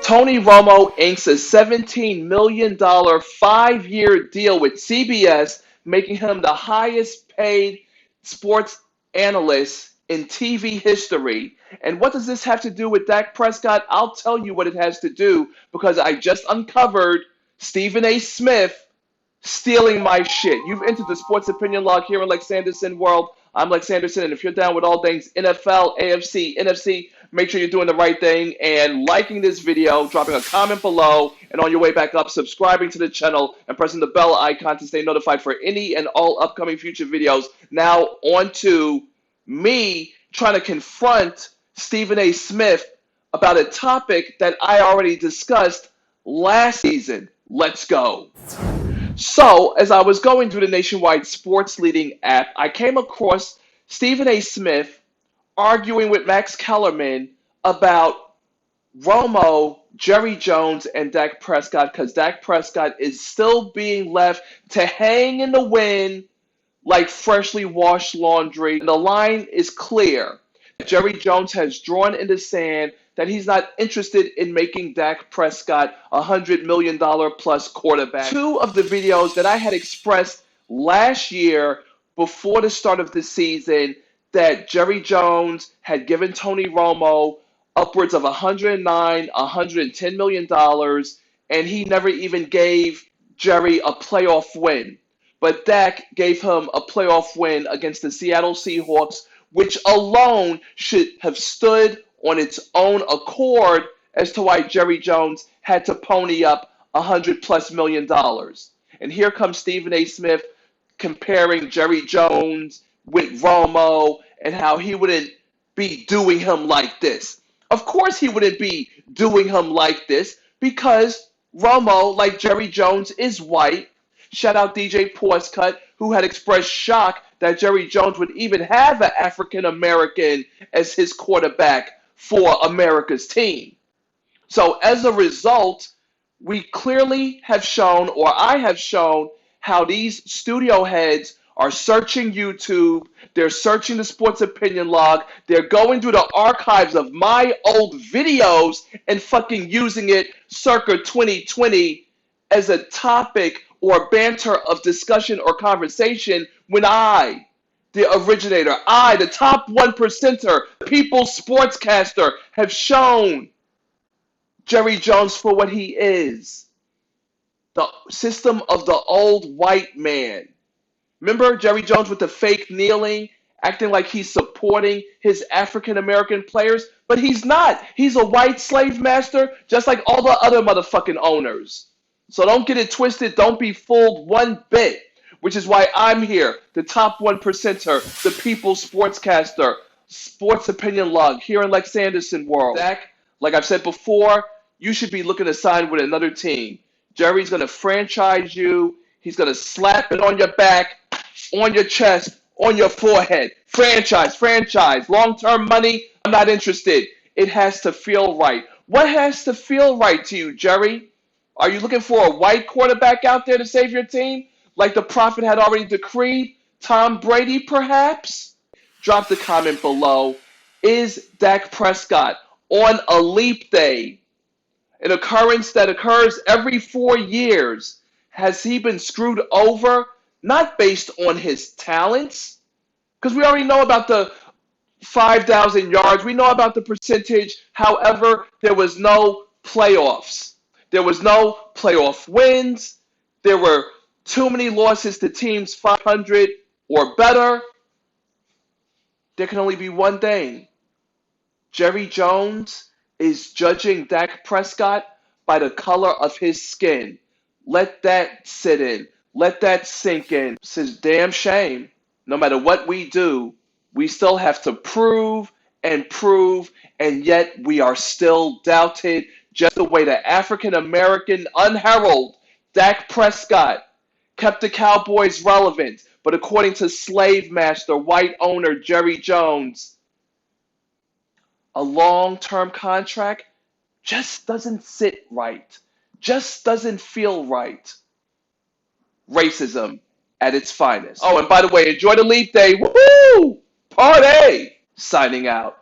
Tony Romo inks a $17 million 5-year deal with CBS, making him the highest paid sports analyst in TV history. And what does this have to do with Dak Prescott? I'll tell you what it has to do because I just uncovered Stephen A. Smith stealing my shit. You've entered the Sports Opinion Log here in LexAnderson World. I'm LexAnderson, and if you're down with all things NFL, AFC, NFC, make sure you're doing the right thing and liking this video, dropping a comment below, and on your way back up, subscribing to the channel and pressing the bell icon to stay notified for any and all upcoming future videos. Now, on to me trying to confront Stephen A. Smith about a topic that I already discussed last season. Let's go. So, as I was going through the Nationwide Sports Leading app, I came across Stephen A. Smith arguing with Max Kellerman about Romo, Jerry Jones, and Dak Prescott because Dak Prescott is still being left to hang in the wind like freshly washed laundry. And the line is clear. Jerry Jones has drawn in the sand that he's not interested in making Dak Prescott a $100 million plus quarterback. Two of the videos that I had expressed last year before the start of the season that Jerry Jones had given Tony Romo upwards of $109, $110 million, and he never even gave Jerry a playoff win. But Dak gave him a playoff win against the Seattle Seahawks, which alone should have stood on its own accord as to why Jerry Jones had to pony up $100+ million. And here comes Stephen A. Smith comparing Jerry Jones with Romo and how he wouldn't be doing him like this. Of course he wouldn't be doing him like this because Romo, like Jerry Jones, is white. Shout out DJ Portscut, who had expressed shock that Jerry Jones would even have an African American as his quarterback for America's team. So as a result, we clearly have shown, or I have shown, how these studio heads are searching YouTube, they're searching the Sports Opinion Log, they're going through the archives of my old videos and fucking using it circa 2020 as a topic or banter of discussion or conversation when I, the originator, I, the top 1%er, people's sportscaster, have shown Jerry Jones for what he is. The system of the old white man. Remember Jerry Jones with the fake kneeling, acting like he's supporting his African American players? But he's not. He's a white slave master, just like all the other motherfucking owners. So don't get it twisted. Don't be fooled one bit. Which is why I'm here, the top 1%er, the people's sportscaster, Sports Opinion Log, here in LexAnderson World. Dak, like I've said before, you should be looking to sign with another team. Jerry's going to franchise you. He's going to slap it on your back, on your chest, on your forehead. Franchise. Long-term money, I'm not interested. It has to feel right. What has to feel right to you, Jerry? Are you looking for a white quarterback out there to save your team? Like the prophet had already decreed? Tom Brady, perhaps? Drop the comment below. Is Dak Prescott on a leap day, an occurrence that occurs every 4 years, has he been screwed over? Not based on his talents, because we already know about the 5,000 yards. We know about the percentage. However, there was no playoffs. There was no playoff wins. There were too many losses to teams 500 or better. There can only be one thing. Jerry Jones is judging Dak Prescott by the color of his skin. Let that sit in. Let that sink in. It's a damn shame. No matter what we do, we still have to prove, and yet we are still doubted, just the way the African-American unheralded Dak Prescott kept the Cowboys relevant. But according to slave master, white owner Jerry Jones, a long-term contract just doesn't sit right. Just doesn't feel right. Racism at its finest. Oh, and by the way, enjoy the leap day. Woohoo! Party! Signing out.